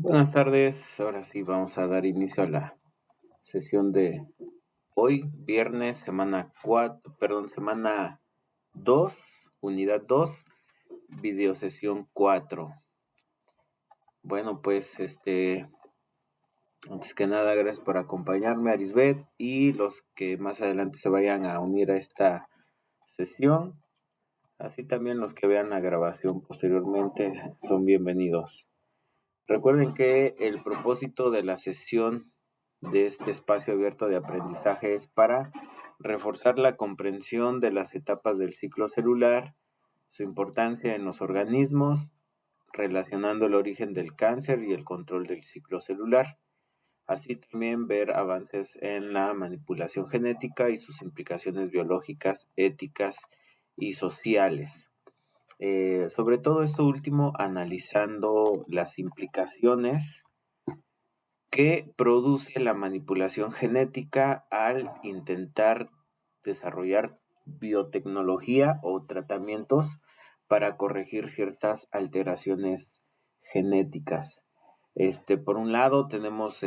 Buenas tardes, ahora sí vamos a dar inicio a la sesión de hoy, viernes, semana 4, perdón, semana 2, unidad 2, videosesión 4. Bueno, pues antes que nada, gracias por acompañarme, Arisbet, y los que más adelante se vayan a unir a esta sesión, así también los que vean la grabación posteriormente son bienvenidos. Recuerden que el propósito de la sesión de este espacio abierto de aprendizaje es para reforzar la comprensión de las etapas del ciclo celular, su importancia en los organismos, relacionando el origen del cáncer y el control del ciclo celular. Así también ver avances en la manipulación genética y sus implicaciones biológicas, éticas y sociales. Sobre todo esto último, analizando las implicaciones que produce la manipulación genética al intentar desarrollar biotecnología o tratamientos para corregir ciertas alteraciones genéticas. Por un lado tenemos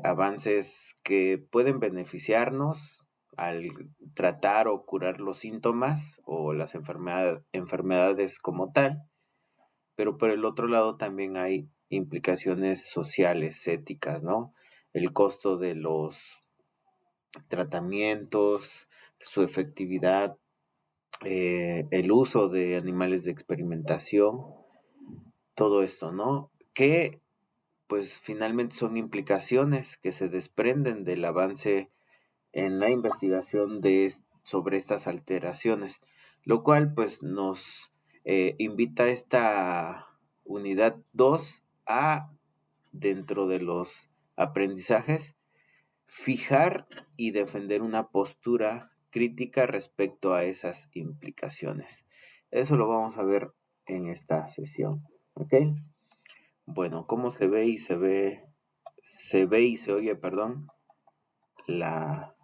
avances que pueden beneficiarnos al tratar o curar los síntomas o las enfermedades como tal, pero por el otro lado también hay implicaciones sociales, éticas, ¿no? El costo de los tratamientos, su efectividad, el uso de animales de experimentación, todo esto, ¿no? Que pues finalmente son implicaciones que se desprenden del avance en la investigación sobre estas alteraciones, lo cual pues nos invita a esta unidad 2 a, dentro de los aprendizajes, fijar y defender una postura crítica respecto a esas implicaciones. Eso lo vamos a ver en esta sesión, ¿ok? Bueno, ¿cómo se ve y se oye, perdón, la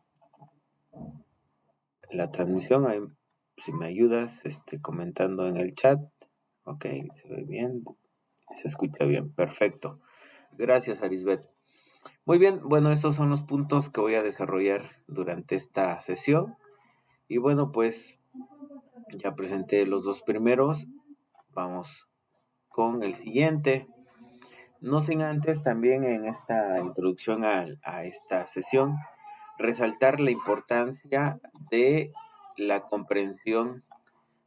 transmisión? Ahí, si me ayudas, comentando en el chat. Ok, se ve bien, se escucha bien, perfecto. Gracias, Arisbet. Muy bien, bueno, estos son los puntos que voy a desarrollar durante esta sesión. Y bueno, pues ya presenté los dos primeros. Vamos con el siguiente. No sin antes también en esta introducción a esta sesión, resaltar la importancia de la comprensión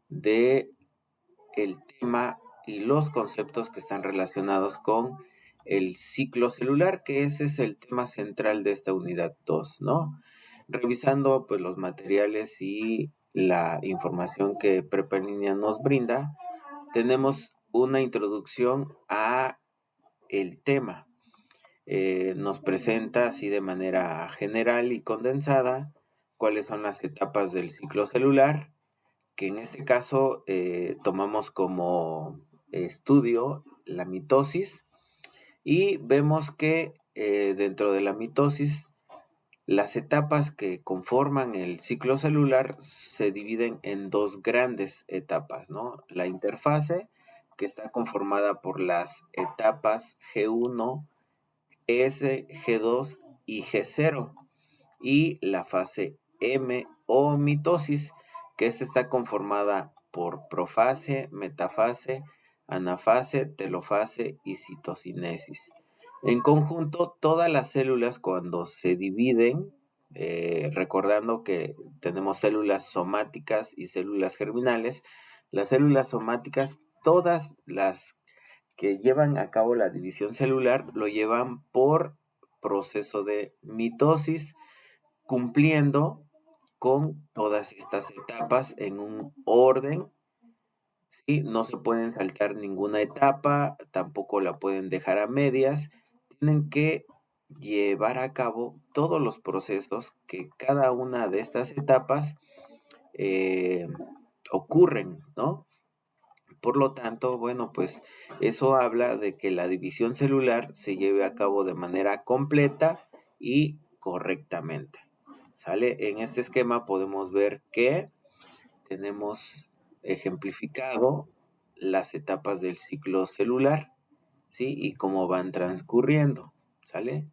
de el tema y los conceptos que están relacionados con el ciclo celular, que ese es el tema central de esta unidad 2, ¿no? Revisando pues los materiales y la información que Prepper Línea nos brinda, tenemos una introducción a el tema. Nos presenta así de manera general y condensada cuáles son las etapas del ciclo celular, que en este caso tomamos como estudio la mitosis, y vemos que dentro de la mitosis las etapas que conforman el ciclo celular se dividen en dos grandes etapas, ¿no? La interfase, que está conformada por las etapas G1, S, G2 y G0, y la fase M o mitosis, que esta está conformada por profase, metafase, anafase, telofase y citocinesis. En conjunto, todas las células cuando se dividen, recordando que tenemos células somáticas y células germinales, las células somáticas, todas las que llevan a cabo la división celular, lo llevan por proceso de mitosis, cumpliendo con todas estas etapas en un orden. ¿Sí? No se pueden saltar ninguna etapa, tampoco la pueden dejar a medias. Tienen que llevar a cabo todos los procesos que cada una de estas etapas eh, ocurren, ¿no? Por lo tanto, bueno, pues eso habla de que la división celular se lleve a cabo de manera completa y correctamente. ¿Sale? En este esquema podemos ver que tenemos ejemplificado las etapas del ciclo celular, ¿sí? Y cómo van transcurriendo, ¿sale?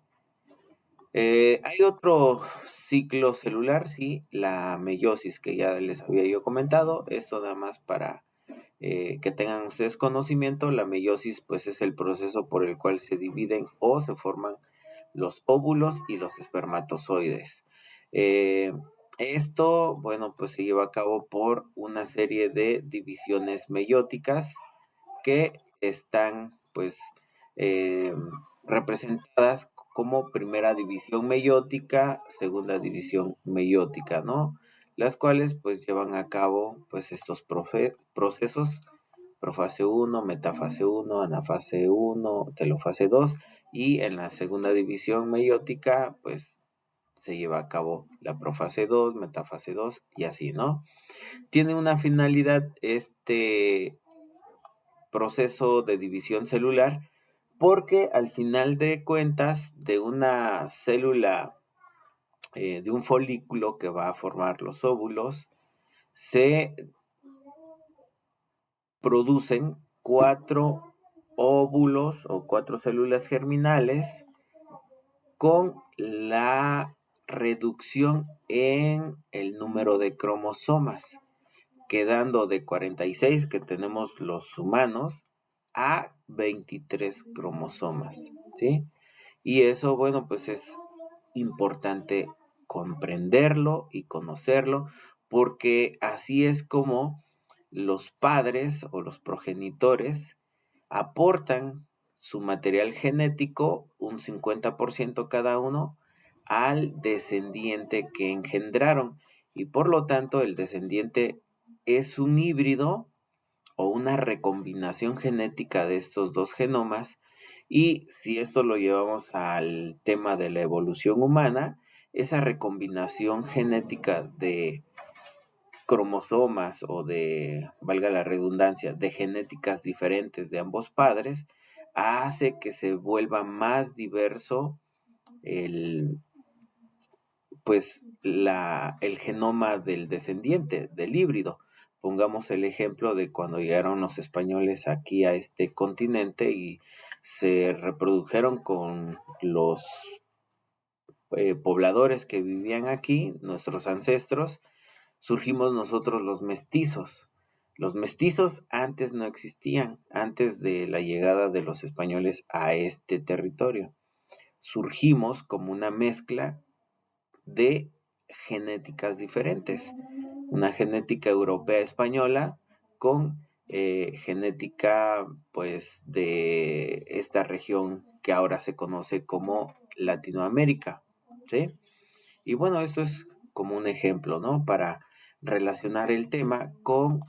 Hay otro ciclo celular, sí, la meiosis, que ya les había yo comentado. Esto nada más para que tengan ustedes conocimiento. La meiosis, pues, es el proceso por el cual se dividen o se forman los óvulos y los espermatozoides. Eh, Esto, bueno, pues se lleva a cabo por una serie de divisiones meióticas que están, pues, eh, representadas como primera división meiótica, segunda división meiótica, ¿no? Las cuales, pues, llevan a cabo, pues, estos procesos: profase 1, metafase 1, anafase 1, telofase 2, y en la segunda división meiótica, pues, se lleva a cabo la profase 2, metafase 2 y así, ¿no? Tiene una finalidad este proceso de división celular, porque al final de cuentas de una célula, de un folículo que va a formar los óvulos, se producen 4 óvulos o 4 células germinales con la reducción en el número de cromosomas, quedando de 46 que tenemos los humanos a 23 cromosomas, ¿sí? Y eso, bueno, pues es importante comprenderlo y conocerlo, porque así es como los padres o los progenitores aportan su material genético, un 50% cada uno, al descendiente que engendraron. Y por lo tanto, el descendiente es un híbrido o una recombinación genética de estos dos genomas. Y si esto lo llevamos al tema de la evolución humana, esa recombinación genética de cromosomas o de, valga la redundancia, de genéticas diferentes de ambos padres, hace que se vuelva más diverso el, pues, el genoma del descendiente, del híbrido. Pongamos el ejemplo de cuando llegaron los españoles aquí a este continente y se reprodujeron con los pobladores que vivían aquí, nuestros ancestros. Surgimos nosotros los mestizos. Los mestizos antes no existían, antes de la llegada de los españoles a este territorio. Surgimos como una mezcla de genéticas diferentes, una genética europea española con genética, pues, de esta región que ahora se conoce como Latinoamérica, ¿sí? Y bueno, esto es como un ejemplo, ¿no? Para relacionar el tema con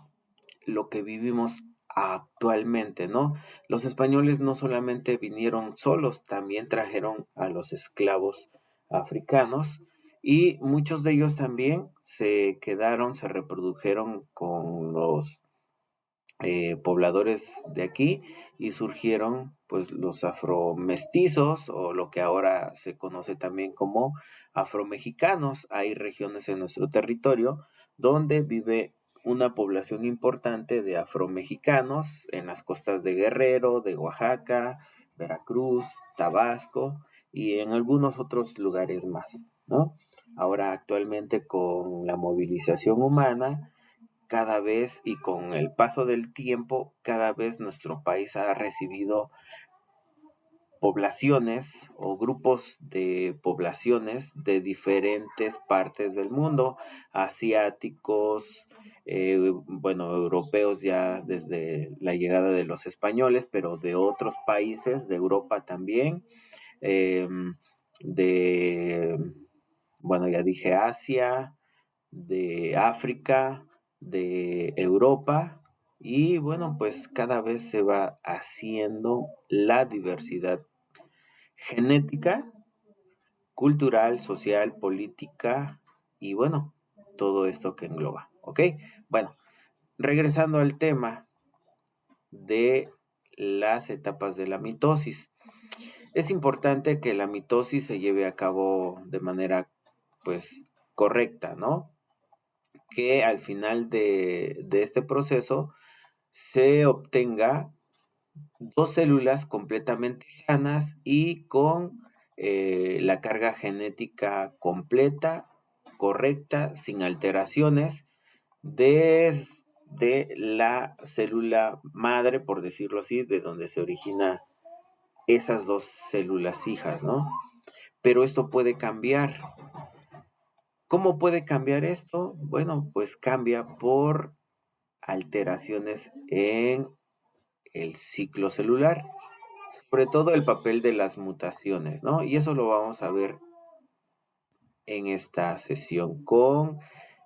lo que vivimos actualmente, ¿no? Los españoles no solamente vinieron solos, también trajeron a los esclavos africanos, y muchos de ellos también se quedaron, se reprodujeron con los pobladores de aquí, y surgieron, pues, los afromestizos, o lo que ahora se conoce también como afromexicanos. Hay regiones en nuestro territorio donde vive una población importante de afromexicanos en las costas de Guerrero, de Oaxaca, Veracruz, Tabasco y en algunos otros lugares más, ¿no? Ahora, actualmente, con la movilización humana, cada vez, y con el paso del tiempo, cada vez nuestro país ha recibido poblaciones o grupos de poblaciones de diferentes partes del mundo: asiáticos, bueno, europeos ya desde la llegada de los españoles, pero de otros países, de Europa también, eh, de, bueno, ya dije Asia, de África, de Europa, y bueno, pues cada vez se va haciendo la diversidad genética, cultural, social, política y bueno, todo esto que engloba, ¿ok? Bueno, regresando al tema de las etapas de la mitosis. Es importante que la mitosis se lleve a cabo de manera, pues, correcta, ¿no? Que al final de este proceso se obtenga 2 células completamente sanas y con la carga genética completa, correcta, sin alteraciones, desde la célula madre, por decirlo así, de donde se origina esas 2 células hijas, ¿no? Pero esto puede cambiar. ¿Cómo puede cambiar esto? Bueno, pues cambia por alteraciones en el ciclo celular, sobre todo el papel de las mutaciones, ¿no? Y eso lo vamos a ver en esta sesión con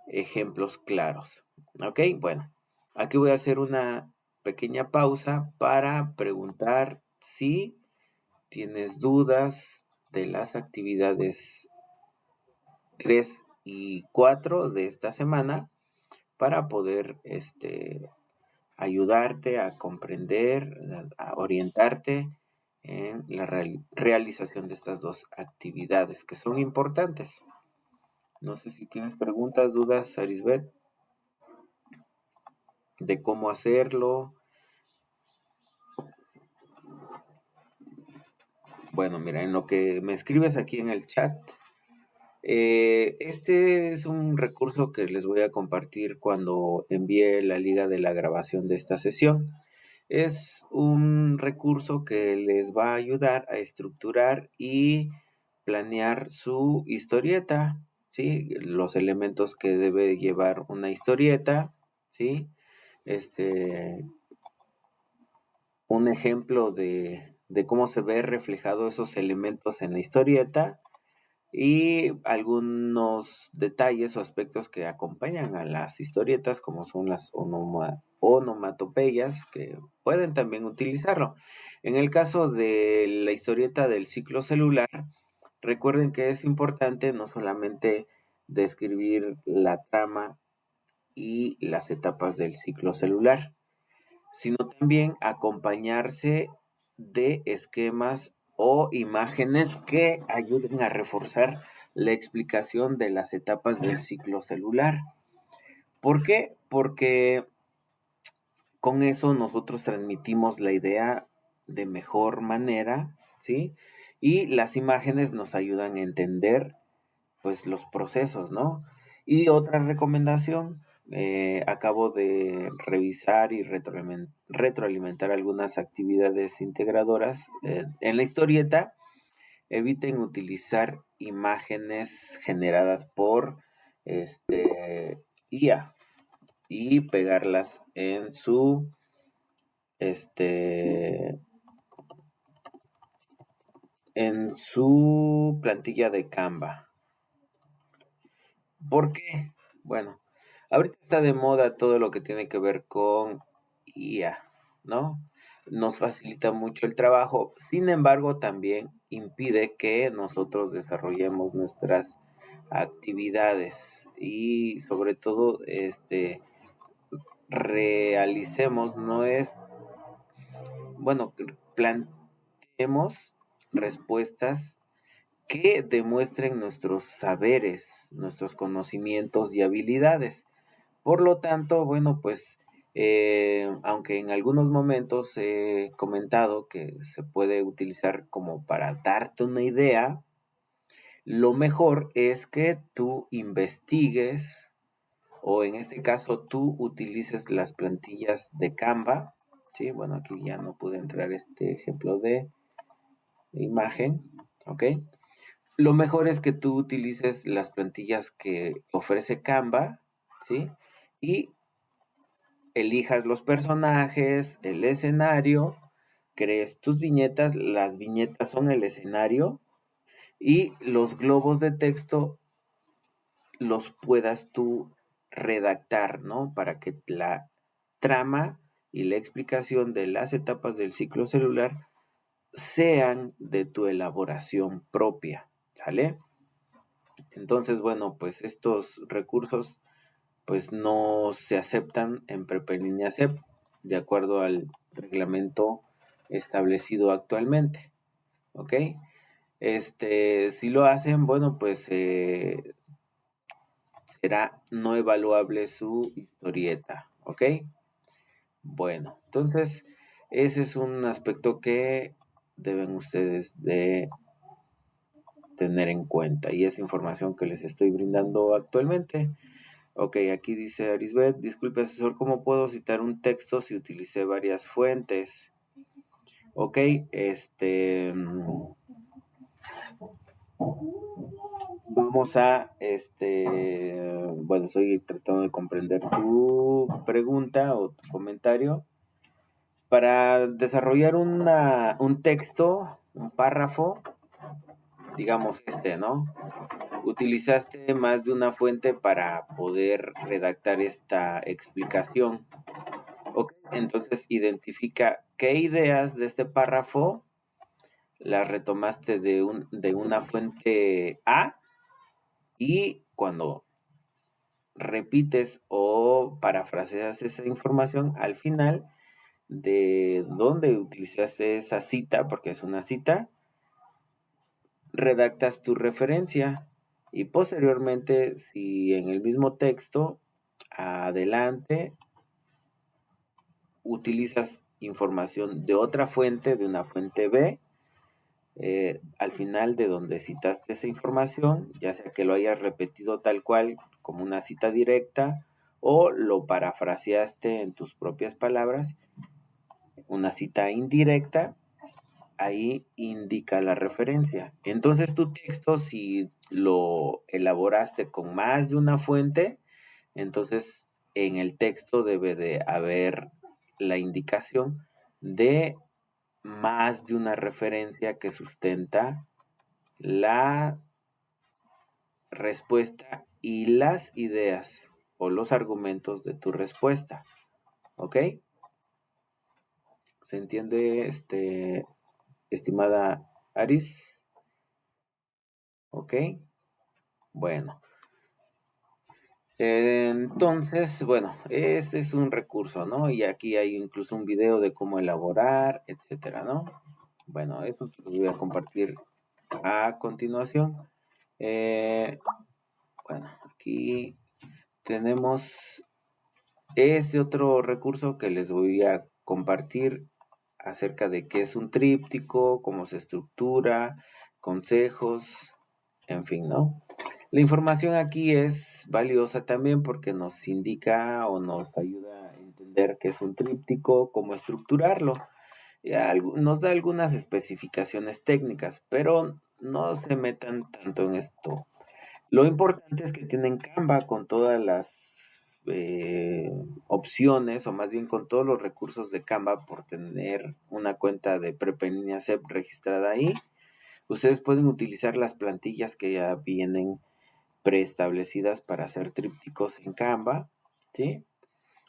ejemplos claros. ¿Ok? Bueno, aquí voy a hacer una pequeña pausa para preguntar si tienes dudas de las actividades 3 y 4 de esta semana para poder ayudarte a comprender, a orientarte en la realización de estas 2 actividades que son importantes. No sé si tienes preguntas, dudas, Arisbet, de cómo hacerlo. Bueno, mira, en lo que me escribes aquí en el chat, este es un recurso que les voy a compartir cuando envíe la liga de la grabación de esta sesión. Es un recurso que les va a ayudar a estructurar y planear su historieta, ¿sí? Los elementos que debe llevar una historieta, ¿sí? Un ejemplo de cómo se ve reflejado esos elementos en la historieta y algunos detalles o aspectos que acompañan a las historietas, como son las onomatopeyas, que pueden también utilizarlo. En el caso de la historieta del ciclo celular, recuerden que es importante no solamente describir la trama y las etapas del ciclo celular, sino también acompañarse de esquemas o imágenes que ayuden a reforzar la explicación de las etapas del ciclo celular. ¿Por qué? Porque con eso nosotros transmitimos la idea de mejor manera, ¿sí? Y las imágenes nos ayudan a entender pues los procesos, ¿no? Y otra recomendación, acabo de revisar y retroalimentar algunas actividades integradoras en la historieta. Eviten utilizar imágenes generadas por IA y pegarlas este, en su plantilla de Canva. ¿Por qué? Bueno, ahorita está de moda todo lo que tiene que ver con IA, ¿no? Nos facilita mucho el trabajo, sin embargo, también impide que nosotros desarrollemos nuestras actividades y sobre todo, realicemos, no es, bueno, planteemos respuestas que demuestren nuestros saberes, nuestros conocimientos y habilidades. Por lo tanto, bueno, pues aunque en algunos momentos he comentado que se puede utilizar como para darte una idea, lo mejor es que tú investigues o en este caso tú utilices las plantillas de Canva. Sí, bueno, aquí ya no pude entrar este ejemplo de imagen, ¿ok? Lo mejor es que tú utilices las plantillas que ofrece Canva, ¿sí? Y elijas los personajes, el escenario, crees tus viñetas, las viñetas son el escenario y los globos de texto los puedas tú redactar, ¿no? Para que la trama y la explicación de las etapas del ciclo celular sean de tu elaboración propia, ¿sale? Entonces, bueno, pues estos recursos pues no se aceptan en Prepelínea CEP de acuerdo al reglamento establecido actualmente, ¿ok? Si lo hacen, bueno, pues será no evaluable su historieta, ¿ok? Bueno, entonces Ese es un aspecto que deben ustedes de tener en cuenta y es información que les estoy brindando actualmente. Ok, aquí dice Arisbet, disculpe asesor, ¿cómo puedo citar un texto si utilicé varias fuentes? Ok, vamos a, bueno, estoy tratando de comprender tu pregunta o tu comentario. Para desarrollar un texto, un párrafo, digamos ¿no? Utilizaste más de una fuente para poder redactar esta explicación. Ok, entonces identifica qué ideas de este párrafo las retomaste de una fuente A y cuando repites o parafraseas esa información al final de dónde utilizaste esa cita, porque es una cita, redactas tu referencia y posteriormente, si en el mismo texto, adelante, utilizas información de otra fuente, de una fuente B, al final de donde citaste esa información, ya sea que lo hayas repetido tal cual como una cita directa o lo parafraseaste en tus propias palabras, una cita indirecta, ahí indica la referencia. Entonces tu texto, si lo elaboraste con más de una fuente, entonces en el texto debe de haber la indicación de más de una referencia que sustenta la respuesta y las ideas o los argumentos de tu respuesta. ¿Ok? ¿Se entiende, estimada Aris? ¿Ok? Bueno. Entonces, bueno, ese es un recurso, ¿no? Y aquí hay incluso un video de cómo elaborar, etcétera, ¿no? Bueno, eso se lo voy a compartir a continuación. Bueno, aquí tenemos este otro recurso que les voy a compartir acerca de qué es un tríptico, cómo se estructura, consejos, en fin, ¿no? La información aquí es valiosa también porque nos indica o nos ayuda a entender qué es un tríptico, cómo estructurarlo. Nos da algunas especificaciones técnicas, pero no se metan tanto en esto. Lo importante es que tienen Canva con todas las opciones, o más bien con todos los recursos de Canva por tener una cuenta de Prepa en línea CEP registrada ahí. Ustedes pueden utilizar las plantillas que ya vienen preestablecidas para hacer trípticos en Canva, ¿sí?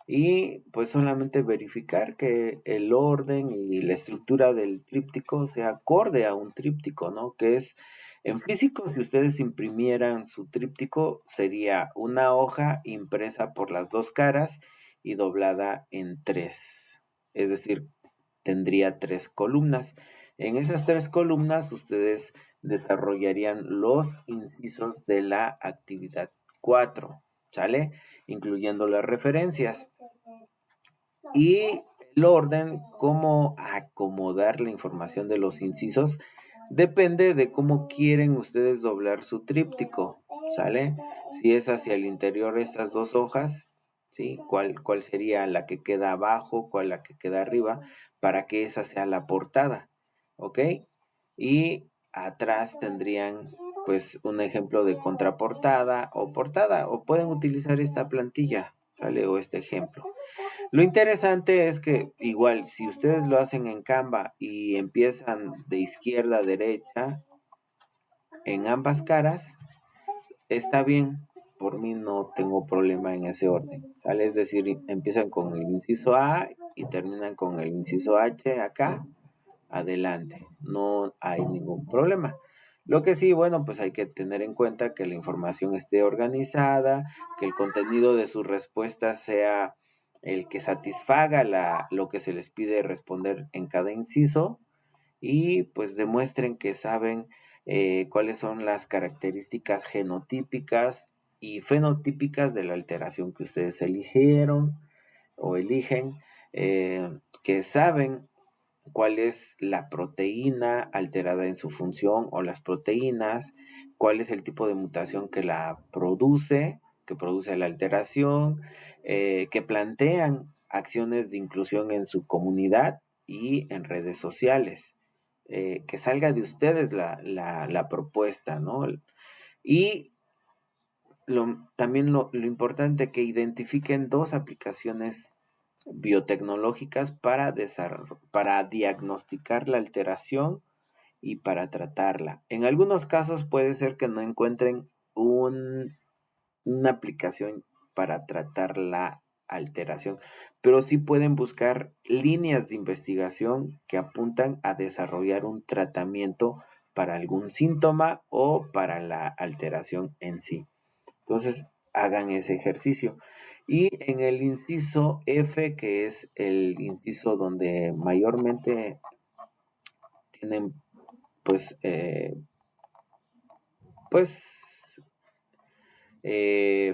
Y pues solamente verificar que el orden y la estructura del tríptico sea acorde a un tríptico, ¿no? Que es, en físico, si ustedes imprimieran su tríptico, sería una hoja impresa por las dos caras y doblada en tres. Es decir, tendría tres columnas. En esas tres columnas ustedes desarrollarían los incisos de la actividad 4, ¿sale? Incluyendo las referencias. Y el orden, cómo acomodar la información de los incisos, depende de cómo quieren ustedes doblar su tríptico, ¿sale? Si es hacia el interior estas dos hojas, ¿sí? ¿Cuál sería la que queda abajo, cuál la que queda arriba, para que esa sea la portada, ¿ok? Y atrás tendrían pues un ejemplo de contraportada o portada, o pueden utilizar esta plantilla, ¿sale? O este ejemplo. Lo interesante es que igual si ustedes lo hacen en Canva y empiezan de izquierda a derecha en ambas caras, está bien. Por mí no tengo problema en ese orden, ¿sale? Es decir, empiezan con el inciso A y terminan con el inciso H acá, adelante. No hay ningún problema. Lo que sí, bueno, pues hay que tener en cuenta que la información esté organizada, que el contenido de sus respuestas sea el que satisfaga lo que se les pide responder en cada inciso y pues demuestren que saben cuáles son las características genotípicas y fenotípicas de la alteración que ustedes eligieron o eligen, que saben cuál es la proteína alterada en su función o las proteínas, cuál es el tipo de mutación que produce la alteración, que plantean acciones de inclusión en su comunidad y en redes sociales. Que salga de ustedes la propuesta, ¿no? Y también lo importante, que identifiquen 2 aplicaciones biotecnológicas para diagnosticar la alteración y para tratarla. En algunos casos puede ser que no encuentren una aplicación para tratar la alteración, pero sí pueden buscar líneas de investigación que apuntan a desarrollar un tratamiento para algún síntoma o para la alteración en sí. Entonces, hagan ese ejercicio. Y en el inciso F, que es el inciso donde mayormente tienen, pues, pues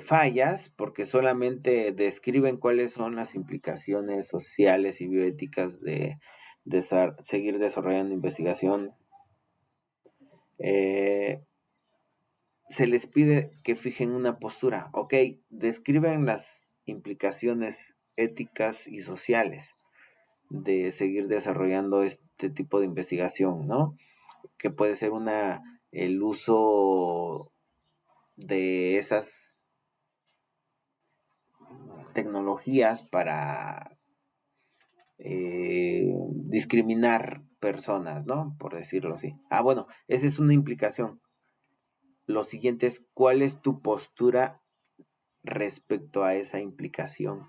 fallas, porque solamente describen cuáles son las implicaciones sociales y bioéticas de seguir desarrollando investigación. Se les pide que fijen una postura. Ok, describen las implicaciones éticas y sociales de seguir desarrollando este tipo de investigación, ¿no? Que puede ser el uso de esas tecnologías para discriminar personas, ¿no? Por decirlo así. Bueno, esa es una implicación. Lo siguiente es, ¿cuál es tu postura respecto a esa implicación?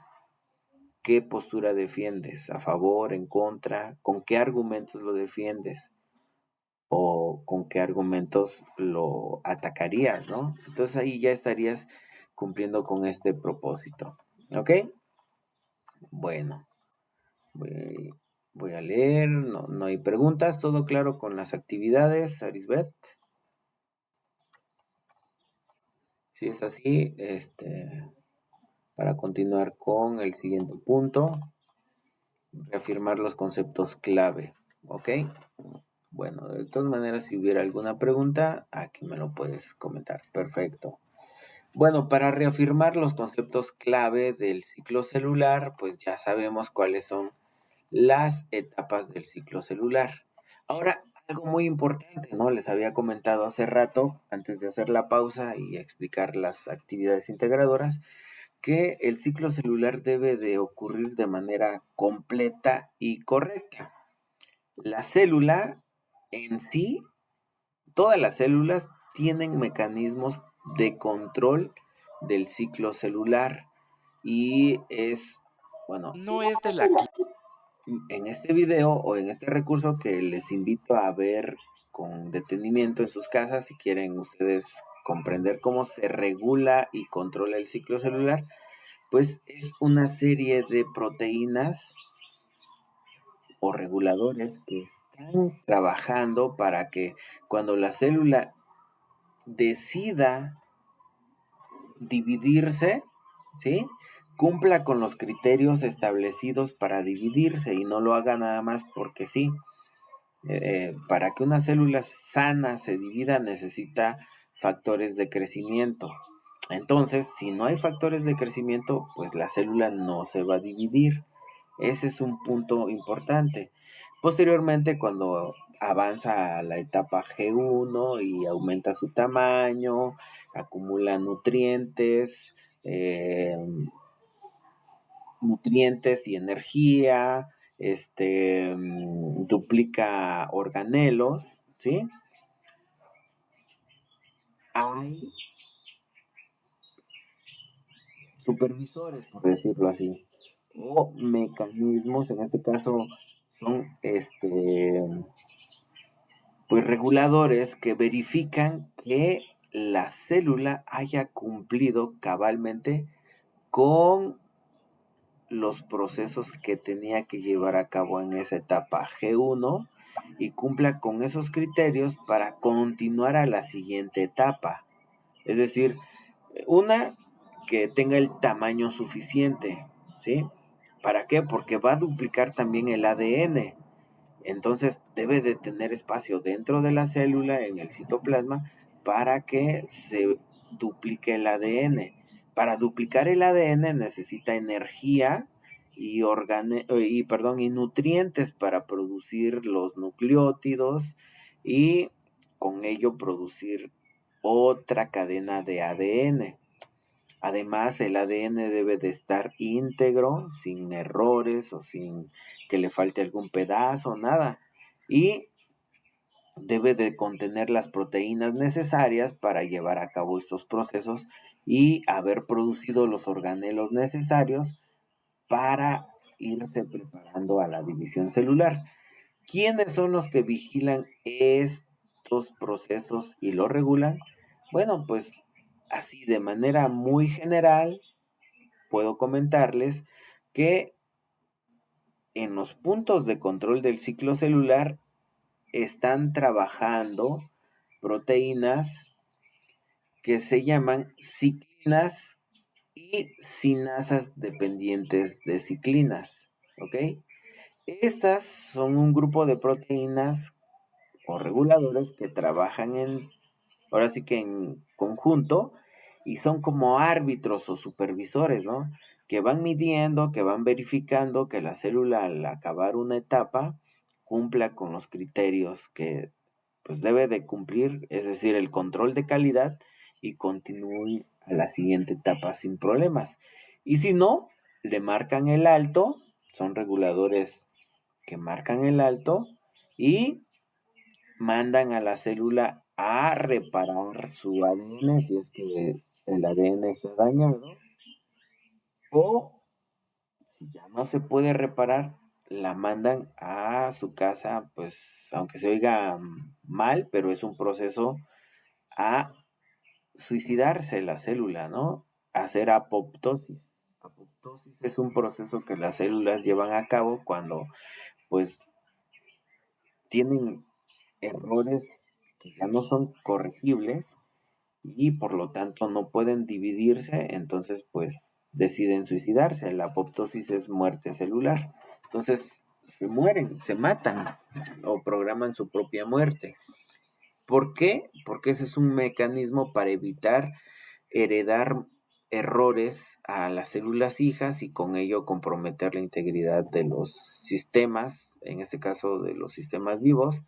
¿Qué postura defiendes? ¿A favor, en contra? ¿Con qué argumentos lo defiendes? ¿O con qué argumentos lo atacarías, no? Entonces ahí ya estarías cumpliendo con este propósito. ¿Ok? Bueno, voy, voy a leer, no hay preguntas, todo claro con las actividades, Arisbet. Si es así, para continuar con el siguiente punto, reafirmar los conceptos clave, ¿ok? Bueno, de todas maneras, si hubiera alguna pregunta, aquí me lo puedes comentar. Perfecto. Bueno, para reafirmar los conceptos clave del ciclo celular, pues ya sabemos cuáles son las etapas del ciclo celular. Ahora, algo muy importante, ¿no? Les había comentado hace rato, antes de hacer la pausa y explicar las actividades integradoras, que el ciclo celular debe de ocurrir de manera completa y correcta. La célula en sí, todas las células tienen mecanismos de control del ciclo celular y bueno, No es de la en este video o en este recurso que les invito a ver con detenimiento en sus casas, si quieren ustedes comprender cómo se regula y controla el ciclo celular, pues es una serie de proteínas o reguladores que están trabajando para que cuando la célula decida dividirse, ¿sí? Cumpla con los criterios establecidos para dividirse y no lo haga nada más porque sí. Para que una célula sana se divida necesita factores de crecimiento. Entonces, si no hay factores de crecimiento, pues la célula no se va a dividir. Ese es un punto importante. Posteriormente, cuando avanza a la etapa G1 y aumenta su tamaño, acumula nutrientes y energía, duplica organelos, ¿sí? Hay supervisores, por decirlo así, o mecanismos, en este caso son pues reguladores que verifican que la célula haya cumplido cabalmente con los procesos que tenía que llevar a cabo en esa etapa G1 y cumpla con esos criterios para continuar a la siguiente etapa. Es decir, una, que tenga el tamaño suficiente, ¿sí? ¿Para qué? Porque va a duplicar también el ADN. Entonces debe de tener espacio dentro de la célula, en el citoplasma, para que se duplique el ADN. Para duplicar el ADN necesita energía y nutrientes para producir los nucleótidos y con ello producir otra cadena de ADN. Además, el ADN debe de estar íntegro, sin errores o sin que le falte algún pedazo, nada. Y debe de contener las proteínas necesarias para llevar a cabo estos procesos y haber producido los organelos necesarios para irse preparando a la división celular. ¿Quiénes son los que vigilan estos procesos y lo regulan? Bueno, pues así de manera muy general puedo comentarles que en los puntos de control del ciclo celular están trabajando proteínas que se llaman ciclinas y sinasas dependientes de ciclinas, ¿ok? Estas son un grupo de proteínas o reguladores que trabajan ahora sí que en conjunto, y son como árbitros o supervisores, ¿no? Que van midiendo, que van verificando que la célula al acabar una etapa cumpla con los criterios que pues debe de cumplir, es decir, el control de calidad y continúe a la siguiente etapa sin problemas. Y si no, le marcan el alto, son reguladores que marcan el alto y mandan a la célula a reparar su ADN si es que el ADN está dañado, o si ya no se puede reparar, la mandan a su casa, pues aunque se oiga mal, pero es un proceso a suicidarse la célula, ¿no? A hacer apoptosis. Apoptosis es un proceso que las células llevan a cabo cuando pues tienen errores que ya no son corregibles y por lo tanto no pueden dividirse, entonces pues deciden suicidarse. La apoptosis es muerte celular. Entonces se mueren, se matan o programan su propia muerte. ¿Por qué? Porque ese es un mecanismo para evitar heredar errores a las células hijas y con ello comprometer la integridad de los sistemas, en este caso de los sistemas vivos.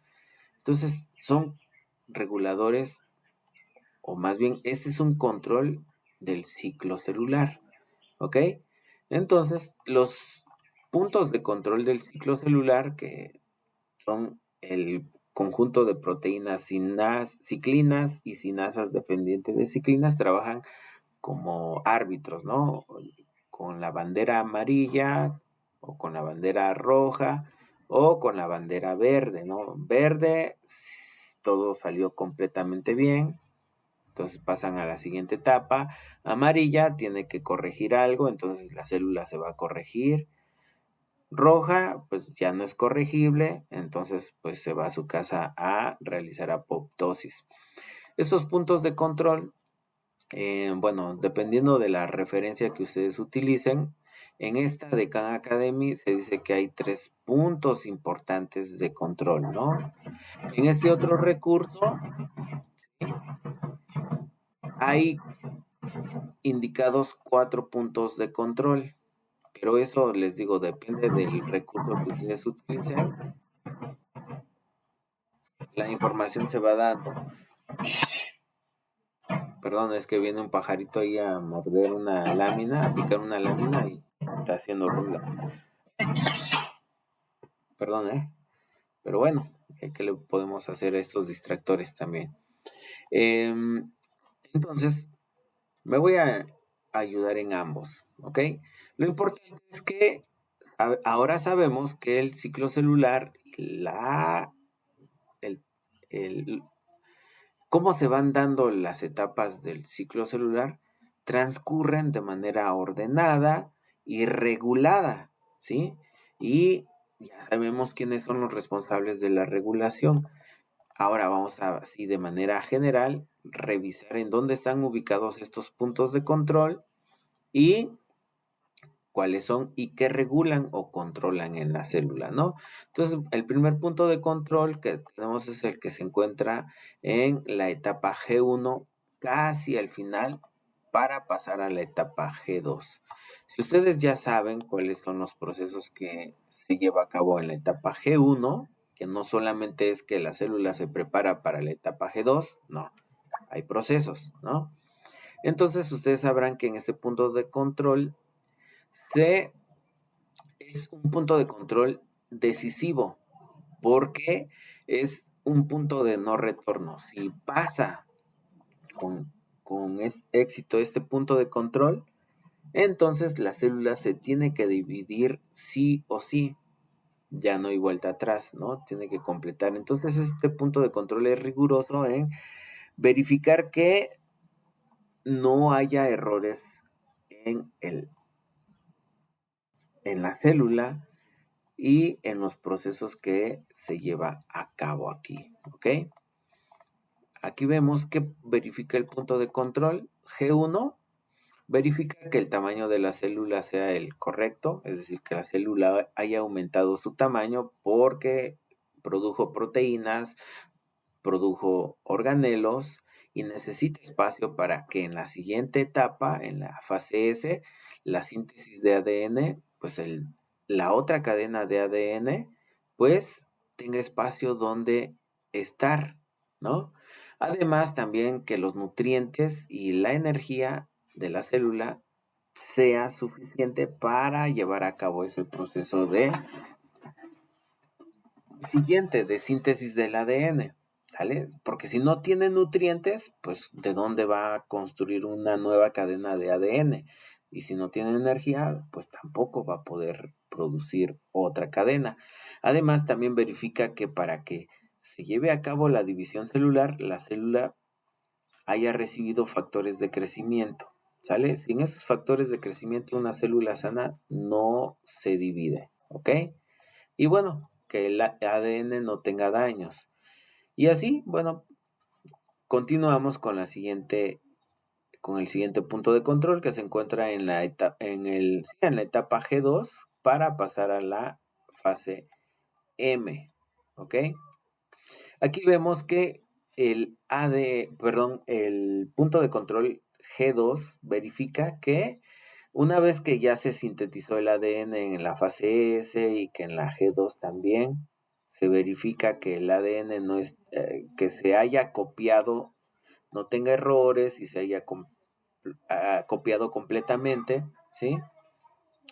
Entonces son reguladores, o más bien este es un control del ciclo celular, ¿ok? Entonces los puntos de control del ciclo celular, que son el conjunto de proteínas ciclinas y sinasas dependientes de ciclinas, trabajan como árbitros, ¿no? Con la bandera amarilla o con la bandera roja o con la bandera verde, ¿no? Verde, todo salió completamente bien, entonces pasan a la siguiente etapa. Amarilla, tiene que corregir algo, entonces la célula se va a corregir. Roja, pues ya no es corregible, entonces pues se va a su casa a realizar apoptosis. Esos puntos de control, bueno, dependiendo de la referencia que ustedes utilicen, en esta de Khan Academy se dice que hay 3 puntos importantes de control, ¿no? En este otro recurso hay indicados 4 puntos de control, pero eso les digo, depende del recurso que ustedes utilicen, la información se va dando. Perdón, es que viene un pajarito ahí a morder una lámina, a picar una lámina y está haciendo ruido. Perdón, pero bueno, ¿qué le podemos hacer a estos distractores también? Entonces, me voy a ayudar en ambos, ¿ok? Lo importante es que ahora sabemos que el ciclo celular, el, el, cómo se van dando las etapas del ciclo celular, transcurren de manera ordenada y regulada, ¿sí? Y ya sabemos quiénes son los responsables de la regulación. Ahora vamos a, así de manera general, revisar en dónde están ubicados estos puntos de control y cuáles son y qué regulan o controlan en la célula, ¿no? Entonces, el primer punto de control que tenemos es el que se encuentra en la etapa G1, casi al final, para pasar a la etapa G2. Si ustedes ya saben cuáles son los procesos que se lleva a cabo en la etapa G1, que no solamente es que la célula se prepara para la etapa G2, no, hay procesos, ¿no? Entonces ustedes sabrán que en este punto de control es un punto de control decisivo porque es un punto de no retorno. Si pasa con éxito este punto de control, entonces la célula se tiene que dividir sí o sí. Ya no hay vuelta atrás, ¿no? Tiene que completar. Entonces este punto de control es riguroso en verificar que no haya errores en, en la célula y en los procesos que se lleva a cabo aquí, ¿ok? Aquí vemos que verifica el punto de control G1, verifica que el tamaño de la célula sea el correcto, es decir, que la célula haya aumentado su tamaño porque produjo proteínas, produjo organelos y necesita espacio para que en la siguiente etapa, en la fase S, la síntesis de ADN, pues la otra cadena de ADN, pues tenga espacio donde estar, ¿no? Además, también que los nutrientes y la energía de la célula sea suficiente para llevar a cabo ese proceso de siguiente de síntesis del ADN, ¿sale? Porque si no tiene nutrientes, pues ¿de dónde va a construir una nueva cadena de ADN? Y si no tiene energía, pues tampoco va a poder producir otra cadena. Además, también verifica que para que se lleve a cabo la división celular, la célula haya recibido factores de crecimiento, ¿sale? Sin esos factores de crecimiento, una célula sana no se divide, ¿ok? Y bueno, que el ADN no tenga daños. Y así, bueno, continuamos con con el siguiente punto de control que se encuentra en la etapa, en la etapa G2 para pasar a la fase M. ¿Ok? Aquí vemos que el punto de control G2 verifica que una vez que ya se sintetizó el ADN en la fase S y que en la G2 también se verifica que el ADN no es, que se haya copiado, no tenga errores y se haya copiado completamente, ¿sí?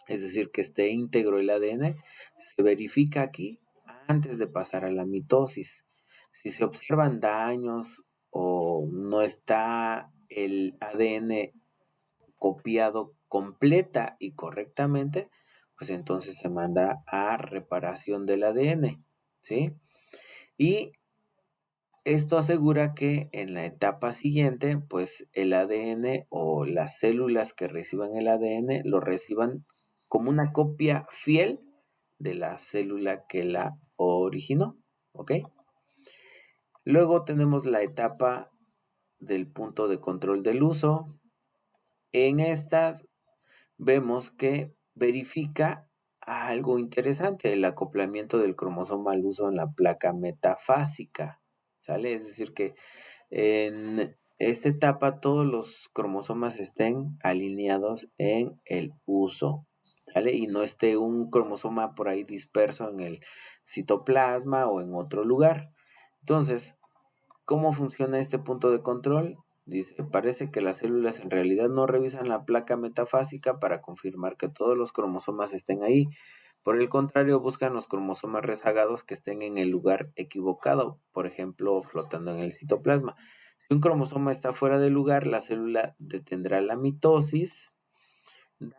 Es decir, que esté íntegro el ADN, se verifica aquí antes de pasar a la mitosis. Si se observan daños o no está el ADN copiado completa y correctamente, pues entonces se manda a reparación del ADN, ¿sí? Y esto asegura que en la etapa siguiente, pues el ADN o las células que reciban el ADN lo reciban como una copia fiel de la célula que la originó, ¿ok? Luego tenemos la etapa del punto de control del uso. En estas vemos que verifica algo interesante, el acoplamiento del cromosoma al uso en la placa metafásica, ¿sale? Es decir, que en esta etapa todos los cromosomas estén alineados en el uso, ¿sale? Y no esté un cromosoma por ahí disperso en el citoplasma o en otro lugar. Entonces, ¿cómo funciona este punto de control? Dice, parece que las células en realidad no revisan la placa metafásica para confirmar que todos los cromosomas estén ahí. Por el contrario, buscan los cromosomas rezagados que estén en el lugar equivocado, por ejemplo, flotando en el citoplasma. Si un cromosoma está fuera de lugar, la célula detendrá la mitosis,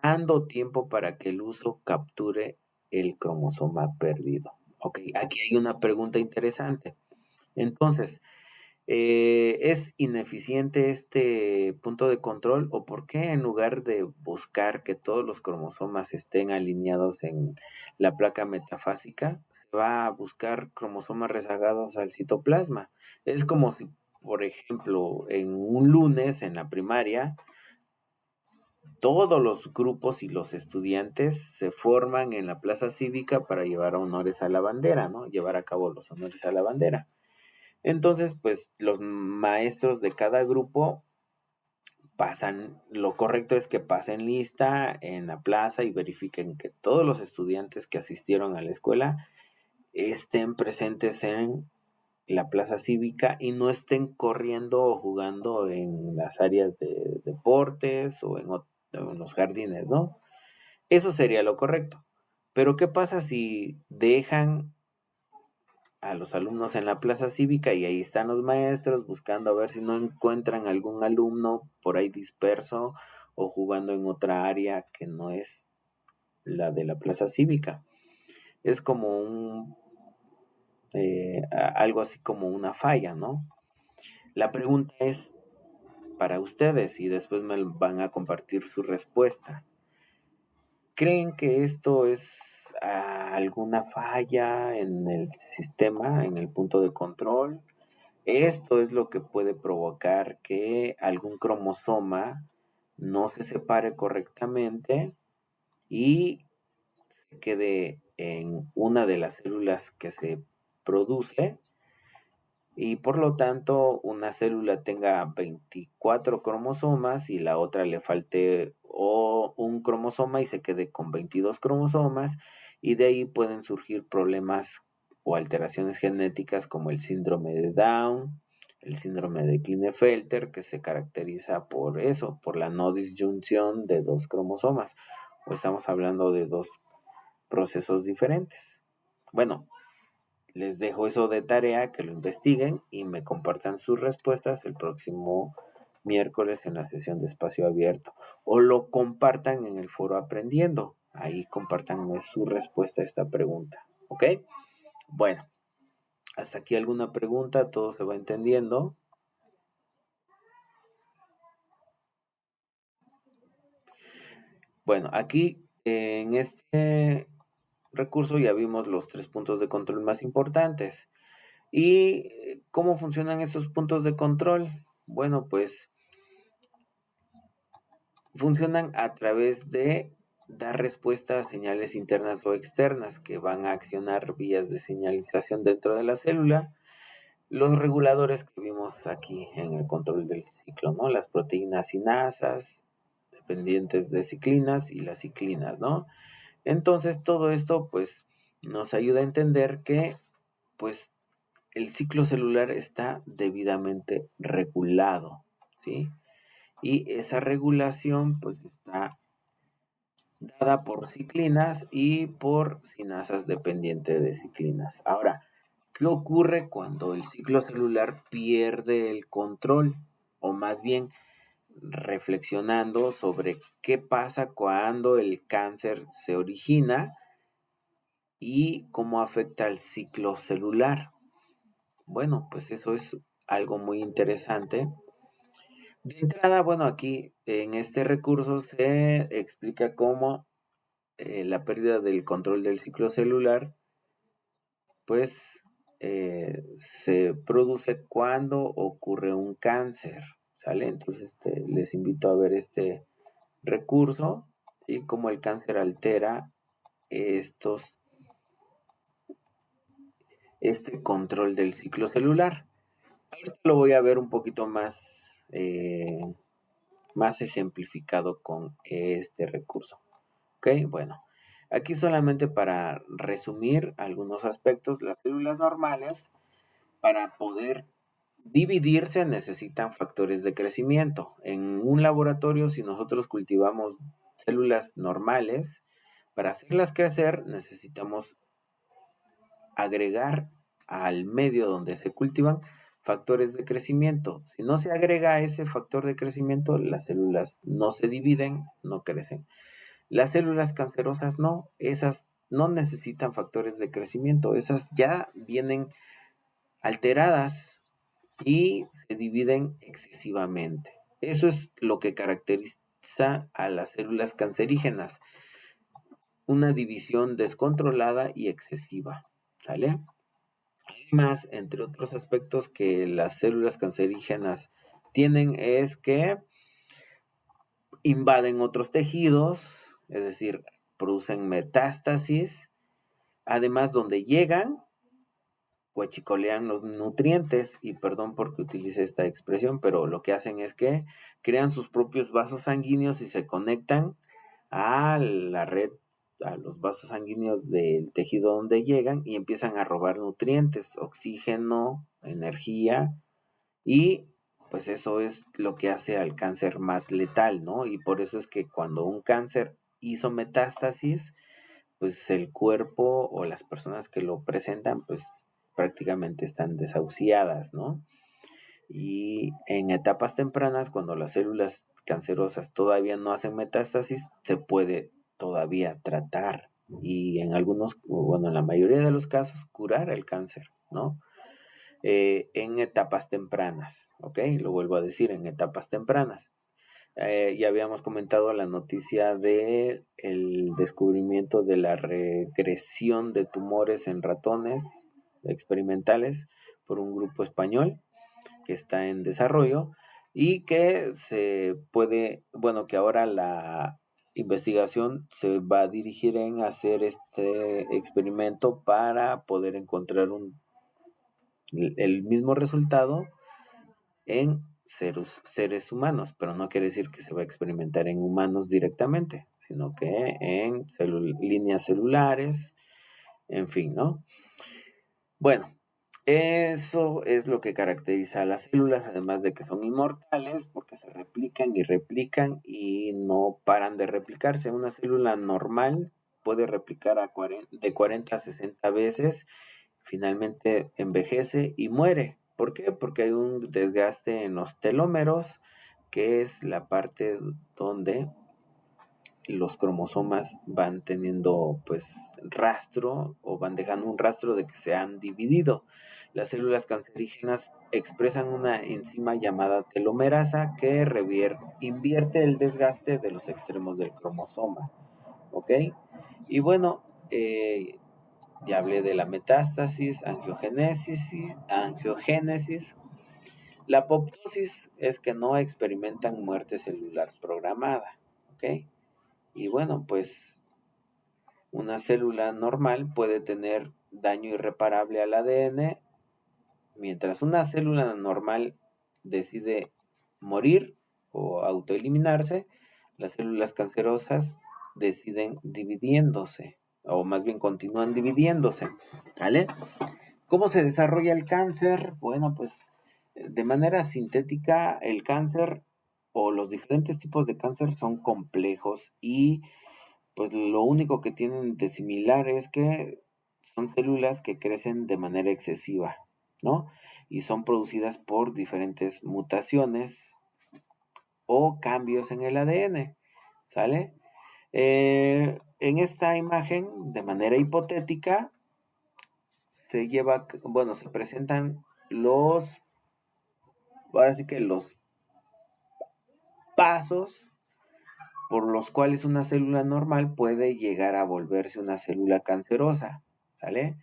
dando tiempo para que el uso capture el cromosoma perdido. Ok, aquí hay una pregunta interesante. Entonces, ¿es ineficiente este punto de control o por qué en lugar de buscar que todos los cromosomas estén alineados en la placa metafásica, se va a buscar cromosomas rezagados al citoplasma? Es como si, por ejemplo, en un lunes en la primaria todos los grupos y los estudiantes se forman en la plaza cívica para llevar honores a la bandera, ¿no? Llevar a cabo los honores a la bandera. Entonces, pues los maestros de cada grupo pasan, lo correcto es que pasen lista en la plaza y verifiquen que todos los estudiantes que asistieron a la escuela estén presentes en la plaza cívica y no estén corriendo o jugando en las áreas de deportes o en los jardines, ¿no? Eso sería lo correcto. Pero ¿qué pasa si dejan a los alumnos en la plaza cívica y ahí están los maestros buscando a ver si no encuentran algún alumno por ahí disperso o jugando en otra área que no es la de la plaza cívica? Es como algo así como una falla, ¿no? La pregunta es para ustedes y después me van a compartir su respuesta. ¿Creen que esto es alguna falla en el sistema, en el punto de control? Esto es lo que puede provocar que algún cromosoma no se separe correctamente y se quede en una de las células que se produce y por lo tanto una célula tenga 24 cromosomas y la otra le falte o un cromosoma y se quede con 22 cromosomas y de ahí pueden surgir problemas o alteraciones genéticas como el síndrome de Down, el síndrome de Klinefelter, que se caracteriza por eso, por la no disyunción de dos cromosomas. O estamos hablando de dos procesos diferentes. Bueno, les dejo eso de tarea, que lo investiguen y me compartan sus respuestas el próximo miércoles en la sesión de espacio abierto. O lo compartan en el foro Aprendiendo. Ahí compartanme su respuesta a esta pregunta. ¿Ok? Bueno, hasta aquí alguna pregunta, todo se va entendiendo. Bueno, aquí en este recurso ya vimos los 3 puntos de control más importantes. ¿Y cómo funcionan esos puntos de control? Bueno, pues funcionan a través de dar respuesta a señales internas o externas que van a accionar vías de señalización dentro de la célula. Los reguladores que vimos aquí en el control del ciclo, ¿no? Las proteínas sinasas, dependientes de ciclinas y las ciclinas, ¿no? Entonces todo esto pues nos ayuda a entender que pues el ciclo celular está debidamente regulado, ¿sí? Y esa regulación pues está dada por ciclinas y por sinasas dependientes de ciclinas. Ahora, ¿qué ocurre cuando el ciclo celular pierde el control? O más bien, reflexionando sobre qué pasa cuando el cáncer se origina y cómo afecta al ciclo celular. Bueno, pues eso es algo muy interesante. De entrada, bueno, aquí en este recurso se explica cómo la pérdida del control del ciclo celular, pues se produce cuando ocurre un cáncer, ¿sale? Entonces les invito a ver este recurso, ¿sí? Cómo el cáncer altera este control del ciclo celular. Ahorita lo voy a ver un poquito más ejemplificado con este recurso. ¿Ok? Bueno, aquí solamente para resumir algunos aspectos, las células normales, para poder dividirse, necesitan factores de crecimiento. En un laboratorio, si nosotros cultivamos células normales, para hacerlas crecer necesitamos agregar al medio donde se cultivan factores de crecimiento. Si no se agrega ese factor de crecimiento, las células no se dividen, no crecen. Las células cancerosas no, esas no necesitan factores de crecimiento, esas ya vienen alteradas y se dividen excesivamente. Eso es lo que caracteriza a las células cancerígenas, una división descontrolada y excesiva, ¿sale? Además, entre otros aspectos que las células cancerígenas tienen es que invaden otros tejidos, es decir, producen metástasis. Además, donde llegan, huachicolean los nutrientes, y perdón porque utilice esta expresión, pero lo que hacen es que crean sus propios vasos sanguíneos y se conectan a la red, a los vasos sanguíneos del tejido donde llegan y empiezan a robar nutrientes, oxígeno, energía, y pues eso es lo que hace al cáncer más letal, ¿no? Y por eso es que cuando un cáncer hizo metástasis, pues el cuerpo o las personas que lo presentan, pues prácticamente están desahuciadas, ¿no? Y en etapas tempranas, cuando las células cancerosas todavía no hacen metástasis, se puede todavía tratar y en algunos, bueno, en la mayoría de los casos, curar el cáncer, ¿no? En etapas tempranas, ¿ok? Lo vuelvo a decir, en etapas tempranas. Ya habíamos comentado la noticia de el descubrimiento de la regresión de tumores en ratones experimentales por un grupo español que está en desarrollo y que se puede, bueno, que ahora la investigación se va a dirigir en hacer este experimento para poder encontrar el mismo resultado en seres humanos, pero no quiere decir que se va a experimentar en humanos directamente, sino que en líneas celulares, en fin, ¿no? Bueno, eso es lo que caracteriza a las células, además de que son inmortales, porque se replican y no paran de replicarse. Una célula normal puede replicar de 40 a 60 veces, finalmente envejece y muere. ¿Por qué? Porque hay un desgaste en los telómeros, que es la parte donde los cromosomas van teniendo pues rastro o van dejando un rastro de que se han dividido. Las células cancerígenas expresan una enzima llamada telomerasa que invierte el desgaste de los extremos del cromosoma. ¿Ok? Y bueno, ya hablé de la metástasis, angiogénesis. La apoptosis es que no experimentan muerte celular programada. ¿Ok? Y bueno, pues una célula normal puede tener daño irreparable al ADN, mientras una célula normal decide morir o autoeliminarse, las células cancerosas deciden dividiéndose, o más bien continúan dividiéndose, ¿vale? ¿Cómo se desarrolla el cáncer? Bueno, pues de manera sintética, el cáncer o los diferentes tipos de cáncer son complejos y pues lo único que tienen de similar es que son células que crecen de manera excesiva, ¿no? Y son producidas por diferentes mutaciones o cambios en el ADN, ¿sale? En esta imagen, de manera hipotética, se presentan ahora sí que los pasos por los cuales una célula normal puede llegar a volverse una célula cancerosa, ¿sale?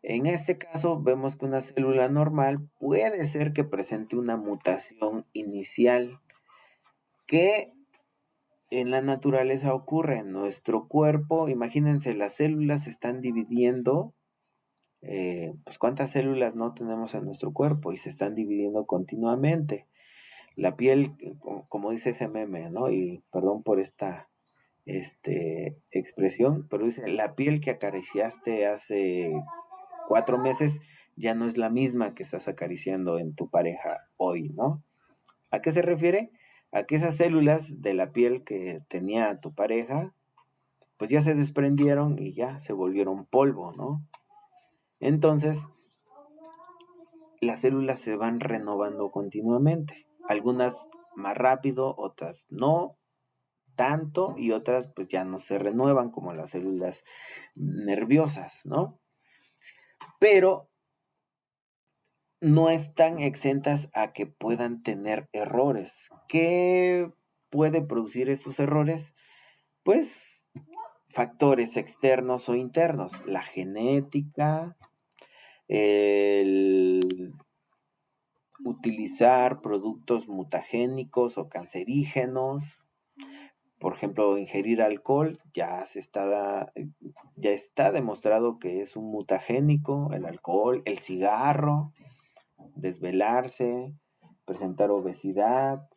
En este caso vemos que una célula normal puede ser que presente una mutación inicial que en la naturaleza ocurre en nuestro cuerpo. Imagínense, las células se están dividiendo, pues cuántas células no tenemos en nuestro cuerpo y se están dividiendo continuamente. La piel, como dice ese meme, ¿no? Y perdón por esta expresión, pero dice, la piel que acariciaste hace 4 meses ya no es la misma que estás acariciando en tu pareja hoy, ¿no? ¿A qué se refiere? A que esas células de la piel que tenía tu pareja, pues ya se desprendieron y ya se volvieron polvo, ¿no? Entonces, las células se van renovando continuamente, algunas más rápido, otras no tanto y otras pues ya no se renuevan como las células nerviosas, ¿no? Pero no están exentas a que puedan tener errores. ¿Qué puede producir estos errores? Pues factores externos o internos, la genética, el utilizar productos mutagénicos o cancerígenos, por ejemplo, ingerir alcohol, ya está demostrado que es un mutagénico, el alcohol, el cigarro, desvelarse, presentar obesidad,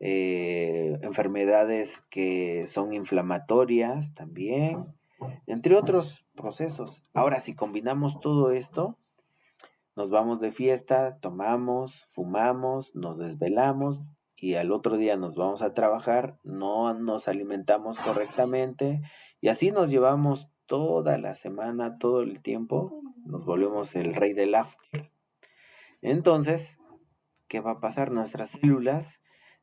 enfermedades que son inflamatorias también, entre otros procesos. Ahora, si combinamos todo esto, nos vamos de fiesta, tomamos, fumamos, nos desvelamos y al otro día nos vamos a trabajar, no nos alimentamos correctamente y así nos llevamos toda la semana, todo el tiempo, nos volvemos el rey del after. Entonces, ¿qué va a pasar? Nuestras células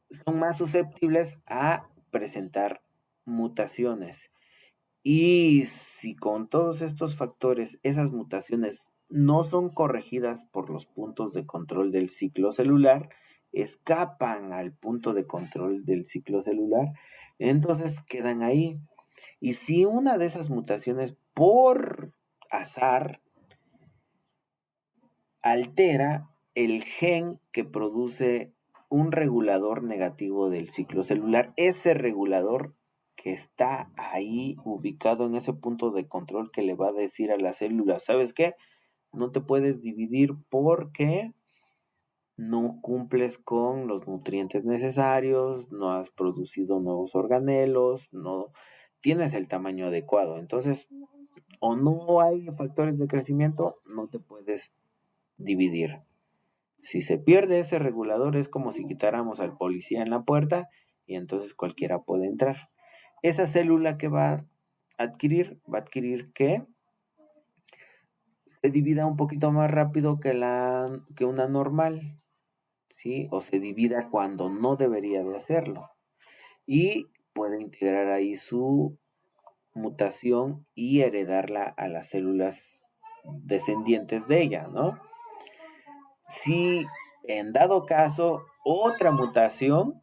son más susceptibles a presentar mutaciones. Y si con todos estos factores, esas mutaciones no son corregidas por los puntos de control del ciclo celular, escapan al punto de control del ciclo celular, entonces quedan ahí. Y si una de esas mutaciones por azar altera el gen que produce un regulador negativo del ciclo celular, ese regulador que está ahí ubicado en ese punto de control que le va a decir a la célula, ¿sabes qué? No te puedes dividir porque no cumples con los nutrientes necesarios, no has producido nuevos organelos, no tienes el tamaño adecuado. Entonces, o no hay factores de crecimiento, no te puedes dividir. Si se pierde ese regulador es como si quitáramos al policía en la puerta y entonces cualquiera puede entrar. Esa célula que va a adquirir que se divida un poquito más rápido que una normal, ¿sí? O se divida cuando no debería de hacerlo. Y puede integrar ahí su mutación y heredarla a las células descendientes de ella, ¿no? Si en dado caso otra mutación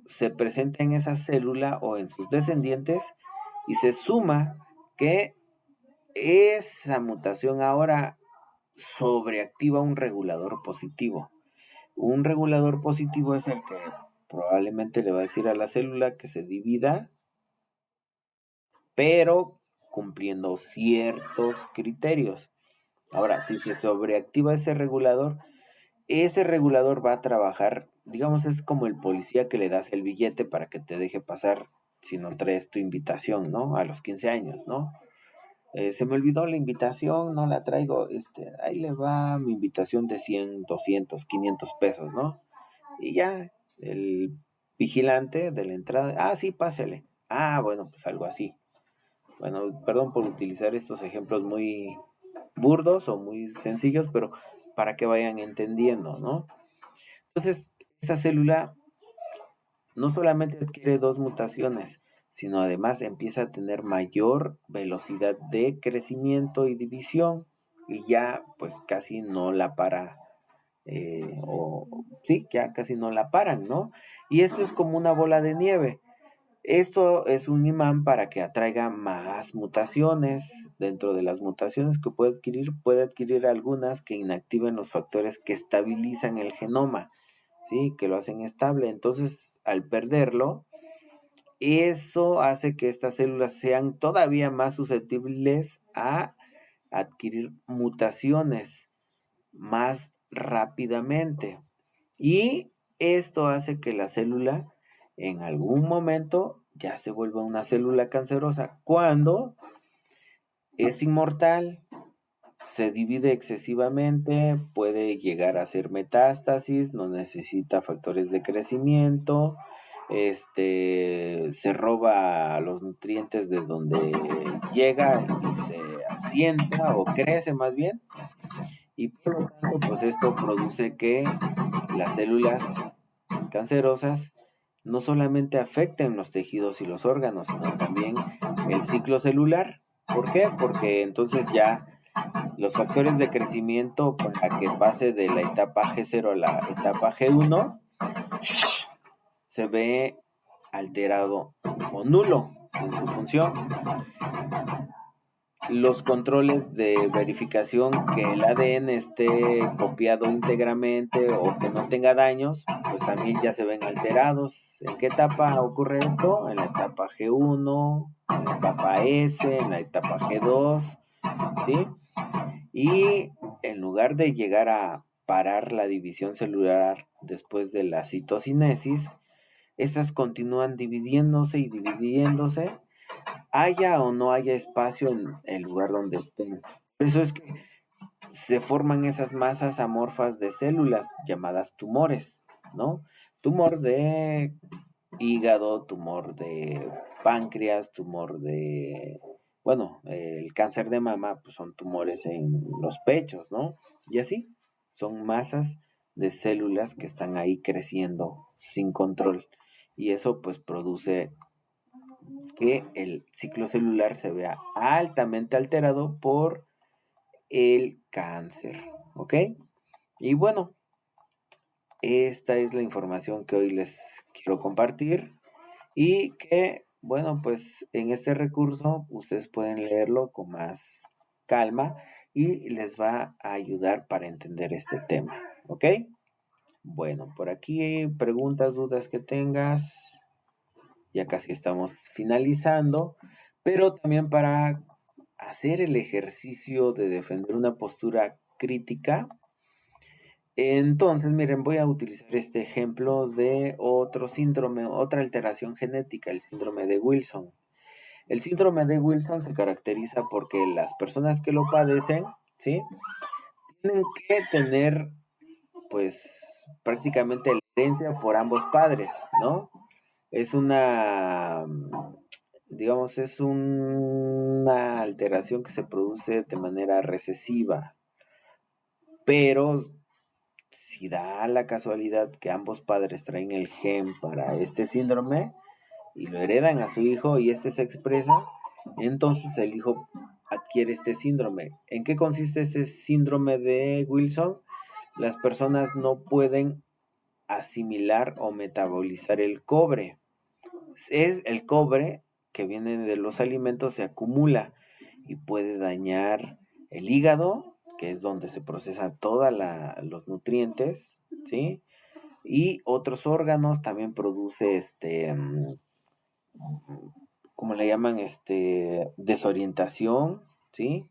se presenta en esa célula o en sus descendientes y se suma que esa mutación ahora sobreactiva un regulador positivo. Un regulador positivo es el que probablemente le va a decir a la célula que se divida, pero cumpliendo ciertos criterios. Ahora, si se sobreactiva ese regulador va a trabajar, digamos, es como el policía que le das el billete para que te deje pasar si no traes tu invitación, ¿no? A los 15 años, ¿no? Se me olvidó la invitación, no la traigo, ahí le va mi invitación de 100, 200, 500 pesos, ¿no? Y ya, el vigilante de la entrada, sí, pásele. Bueno, pues algo así. Bueno, perdón por utilizar estos ejemplos muy burdos o muy sencillos, pero para que vayan entendiendo, ¿no? Entonces, esa célula no solamente adquiere dos mutaciones, sino además empieza a tener mayor velocidad de crecimiento y división y ya pues casi no la para, ya casi no la paran, ¿no? Y eso es como una bola de nieve. Esto es un imán para que atraiga más mutaciones. Dentro de las mutaciones que puede adquirir algunas que inactiven los factores que estabilizan el genoma, ¿sí? Que lo hacen estable. Entonces, al perderlo, eso hace que estas células sean todavía más susceptibles a adquirir mutaciones más rápidamente. Y esto hace que la célula en algún momento ya se vuelva una célula cancerosa cuando es inmortal, se divide excesivamente, puede llegar a ser metástasis, no necesita factores de crecimiento, se roba los nutrientes de donde llega y se asienta o crece más bien, y por lo tanto pues esto produce que las células cancerosas no solamente afecten los tejidos y los órganos, sino también el ciclo celular. ¿Por qué? Porque entonces ya los factores de crecimiento para que pase de la etapa G0 a la etapa G1 se ve alterado o nulo en su función. Los controles de verificación que el ADN esté copiado íntegramente o que no tenga daños, pues también ya se ven alterados. ¿En qué etapa ocurre esto? En la etapa G1, en la etapa S, en la etapa G2, ¿sí? Y en lugar de llegar a parar la división celular después de la citocinesis, estas continúan dividiéndose y dividiéndose, haya o no haya espacio en el lugar donde estén. Por eso es que se forman esas masas amorfas de células llamadas tumores, ¿no? Tumor de hígado, tumor de páncreas, tumor de, bueno, el cáncer de mama, pues son tumores en los pechos, ¿no? Y así, son masas de células que están ahí creciendo sin control. Y eso pues produce que el ciclo celular se vea altamente alterado por el cáncer, ¿ok? Y bueno, esta es la información que hoy les quiero compartir y que, bueno, pues en este recurso ustedes pueden leerlo con más calma y les va a ayudar para entender este tema, ¿ok? Bueno, por aquí preguntas, dudas que tengas, ya casi estamos finalizando, pero también para hacer el ejercicio de defender una postura crítica. Entonces, miren, voy a utilizar este ejemplo de otro síndrome, otra alteración genética, el síndrome de Wilson. El síndrome de Wilson se caracteriza porque las personas que lo padecen, ¿sí? Tienen que tener, pues, prácticamente la herencia por ambos padres, ¿no? Es una, digamos, es una alteración que se produce de manera recesiva, pero si da la casualidad que ambos padres traen el gen para este síndrome y lo heredan a su hijo y este se expresa, entonces el hijo adquiere este síndrome. ¿En qué consiste ese síndrome de Wilson? Las personas no pueden asimilar o metabolizar el cobre. Es el cobre que viene de los alimentos, se acumula y puede dañar el hígado, que es donde se procesan todos los nutrientes, ¿sí? Y otros órganos también produce ¿cómo le llaman? Desorientación, ¿sí?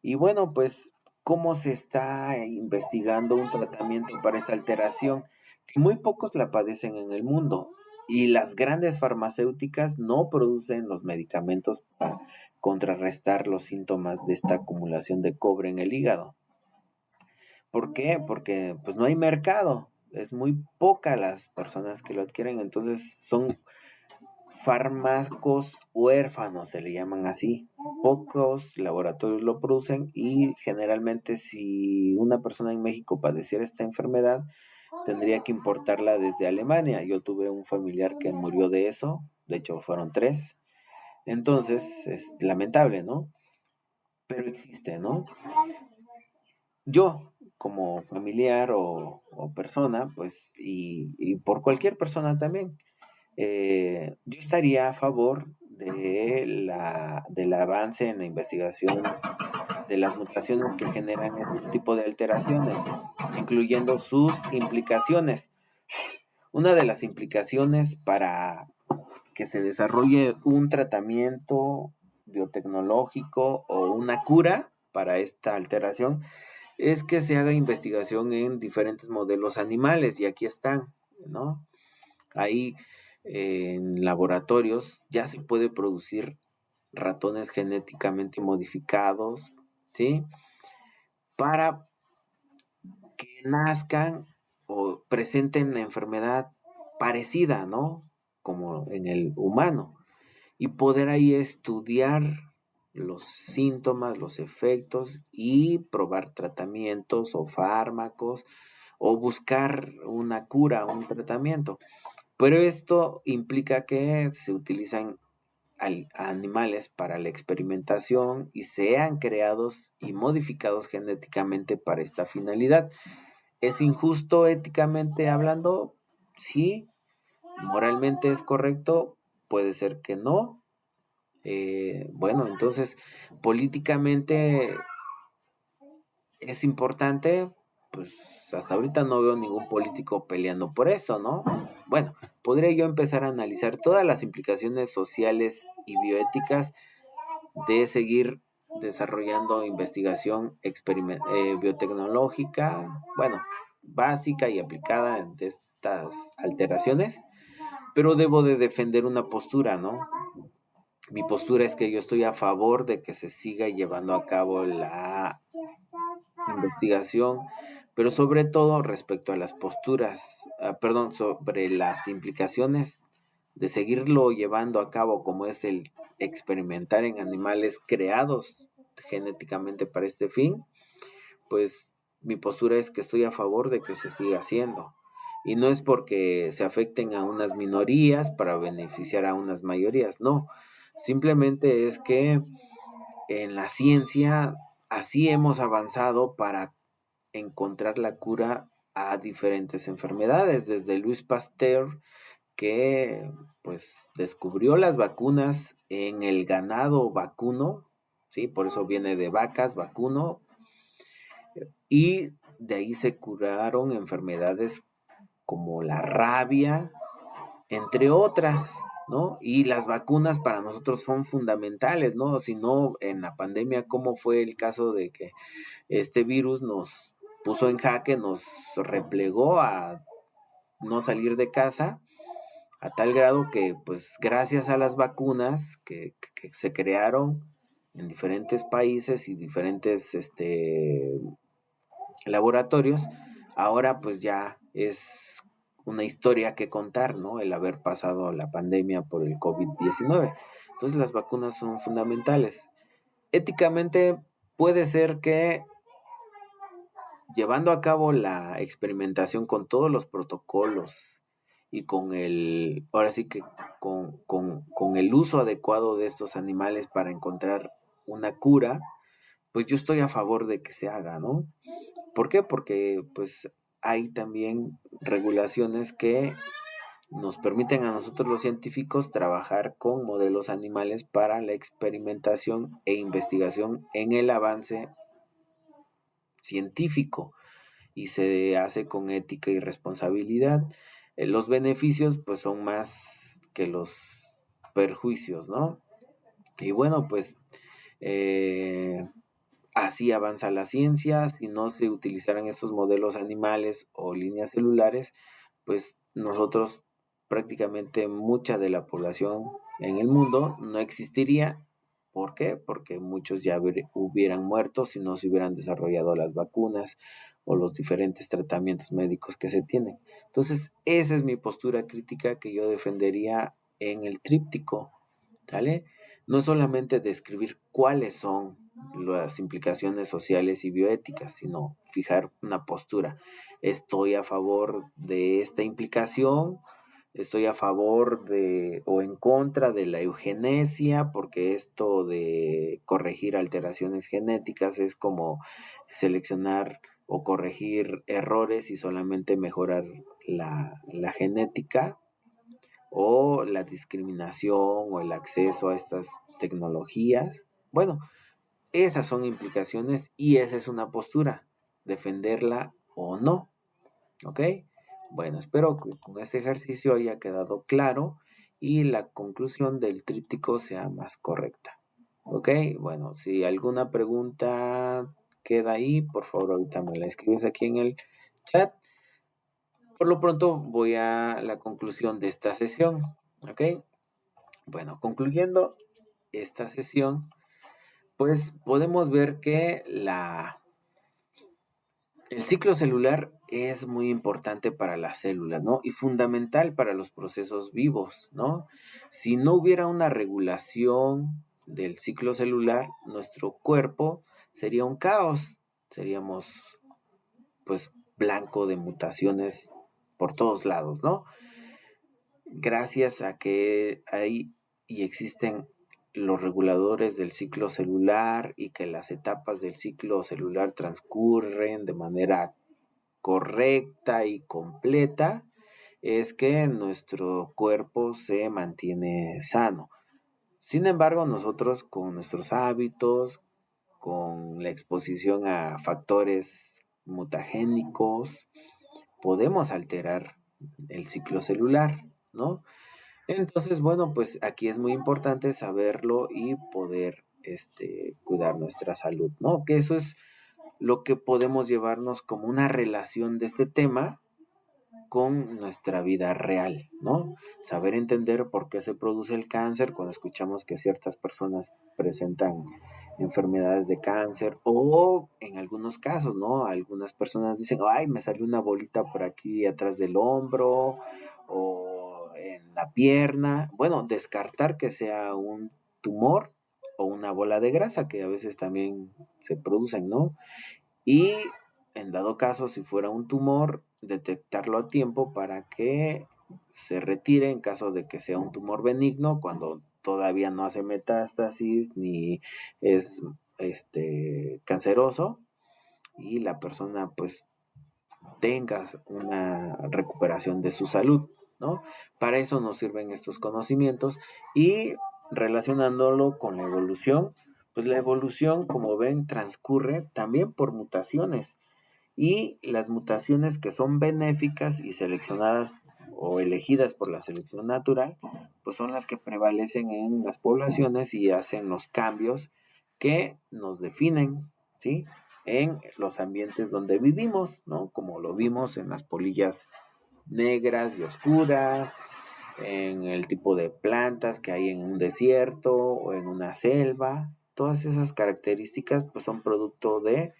Y bueno, pues, ¿cómo se está investigando un tratamiento para esta alteración? Que muy pocos la padecen en el mundo. Y las grandes farmacéuticas no producen los medicamentos para contrarrestar los síntomas de esta acumulación de cobre en el hígado. ¿Por qué? Porque pues no hay mercado. Es muy poca las personas que lo adquieren. Entonces son fármacos huérfanos, se le llaman así. Pocos laboratorios lo producen y generalmente si una persona en México padeciera esta enfermedad, tendría que importarla desde Alemania. Yo tuve un familiar que murió de eso, de hecho fueron 3. Entonces es lamentable, ¿no? Pero existe, ¿no? Yo, como familiar o persona, pues, y por cualquier persona también, yo estaría a favor del avance en la investigación de las mutaciones que generan este tipo de alteraciones, incluyendo sus implicaciones. Una de las implicaciones para que se desarrolle un tratamiento biotecnológico o una cura para esta alteración es que se haga investigación en diferentes modelos animales y aquí están, ¿no? Ahí en laboratorios ya se puede producir ratones genéticamente modificados, ¿sí? Para que nazcan o presenten la enfermedad parecida, ¿no? Como en el humano. Y poder ahí estudiar los síntomas, los efectos y probar tratamientos o fármacos o buscar una cura, un tratamiento. Pero esto implica que se utilizan animales para la experimentación y sean creados y modificados genéticamente para esta finalidad. ¿Es injusto éticamente hablando? Sí. ¿Moralmente es correcto? Puede ser que no. Bueno, entonces, políticamente es importante. pues hasta ahorita no veo ningún político peleando por eso, ¿no? Bueno, podría yo empezar a analizar todas las implicaciones sociales y bioéticas de seguir desarrollando investigación biotecnológica, bueno, básica y aplicada de estas alteraciones, pero debo de defender una postura, ¿no? Mi postura es que yo estoy a favor de que se siga llevando a cabo la investigación, pero sobre todo respecto a las posturas, perdón, sobre las implicaciones de seguirlo llevando a cabo, como es el experimentar en animales creados genéticamente para este fin, pues mi postura es que estoy a favor de que se siga haciendo. Y no es porque se afecten a unas minorías para beneficiar a unas mayorías, no. Simplemente es que en la ciencia así hemos avanzado para encontrar la cura a diferentes enfermedades, desde Louis Pasteur, que pues descubrió las vacunas en el ganado vacuno, ¿sí? Por eso viene de vacas, vacuno, y de ahí se curaron enfermedades como la rabia, entre otras, ¿no? Y las vacunas para nosotros son fundamentales, ¿no? Si no, en la pandemia, ¿cómo fue el caso de que este virus nos puso en jaque, nos replegó a no salir de casa, a tal grado que, pues, gracias a las vacunas que se crearon en diferentes países y diferentes laboratorios, ahora pues ya es una historia que contar, ¿no? El haber pasado la pandemia por el COVID-19. Entonces las vacunas son fundamentales. Éticamente puede ser que llevando a cabo la experimentación con todos los protocolos y con el, ahora sí que con el uso adecuado de estos animales para encontrar una cura, pues yo estoy a favor de que se haga, ¿no? ¿Por qué? Porque pues hay también regulaciones que nos permiten a nosotros los científicos trabajar con modelos animales para la experimentación e investigación en el avance científico y se hace con ética y responsabilidad. Los beneficios pues son más que los perjuicios, ¿no? Y bueno, pues así avanza la ciencia. Si no se utilizaran estos modelos animales o líneas celulares, pues nosotros prácticamente mucha de la población en el mundo no existiría. ¿Por qué? Porque muchos ya hubieran muerto si no se hubieran desarrollado las vacunas o los diferentes tratamientos médicos que se tienen. Entonces, esa es mi postura crítica que yo defendería en el tríptico, ¿sale? No solamente describir cuáles son las implicaciones sociales y bioéticas, sino fijar una postura. Estoy a favor de esta implicación, estoy a favor de o en contra de la eugenesia, porque esto de corregir alteraciones genéticas es como seleccionar o corregir errores y solamente mejorar la genética, o la discriminación o el acceso a estas tecnologías. Bueno, esas son implicaciones y esa es una postura, defenderla o no, ¿ok? Bueno, espero que con este ejercicio haya quedado claro y la conclusión del tríptico sea más correcta, ¿ok? Bueno, si alguna pregunta queda ahí, por favor ahorita me la escribes aquí en el chat. Por lo pronto voy a la conclusión de esta sesión, ¿ok? Bueno, concluyendo esta sesión, pues podemos ver que el ciclo celular es muy importante para las células, ¿no? Y fundamental para los procesos vivos, ¿no? Si no hubiera una regulación del ciclo celular, nuestro cuerpo sería un caos. Seríamos, pues, blanco de mutaciones por todos lados, ¿no? Gracias a que hay y existen los reguladores del ciclo celular y que las etapas del ciclo celular transcurren de manera correcta y completa, es que nuestro cuerpo se mantiene sano. Sin embargo, nosotros con nuestros hábitos, con la exposición a factores mutagénicos, podemos alterar el ciclo celular, ¿no? Entonces, bueno, pues aquí es muy importante saberlo y poder cuidar nuestra salud, ¿no? Que eso es lo que podemos llevarnos como una relación de este tema con nuestra vida real, ¿no? Saber entender por qué se produce el cáncer cuando escuchamos que ciertas personas presentan enfermedades de cáncer o en algunos casos, ¿no? Algunas personas dicen, ay, me salió una bolita por aquí atrás del hombro o en la pierna. Bueno, descartar que sea un tumor o una bola de grasa que a veces también se producen, ¿no? Y en dado caso, si fuera un tumor, detectarlo a tiempo para que se retire en caso de que sea un tumor benigno, cuando todavía no hace metástasis ni es canceroso y la persona pues tenga una recuperación de su salud, ¿no? Para eso nos sirven estos conocimientos y relacionándolo con la evolución, pues la evolución, como ven, transcurre también por mutaciones y las mutaciones que son benéficas y seleccionadas o elegidas por la selección natural, pues son las que prevalecen en las poblaciones y hacen los cambios que nos definen, ¿sí? En los ambientes donde vivimos, ¿no? Como lo vimos en las polillas negras y oscuras, en el tipo de plantas que hay en un desierto o en una selva. Todas esas características pues son producto de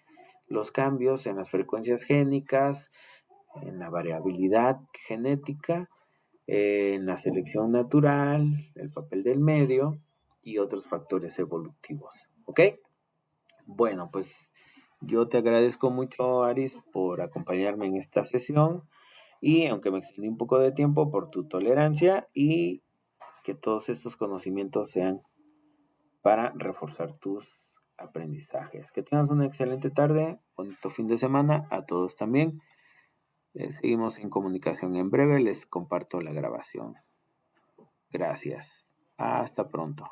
los cambios en las frecuencias génicas, en la variabilidad genética, en la selección natural, el papel del medio y otros factores evolutivos. ¿Ok? Bueno, pues yo te agradezco mucho, Aris, por acompañarme en esta sesión y aunque me extendí un poco de tiempo, por tu tolerancia y que todos estos conocimientos sean para reforzar tus aprendizajes. Que tengas una excelente tarde, bonito fin de semana, a todos también. Seguimos en comunicación en breve, les comparto la grabación. Gracias. Hasta pronto.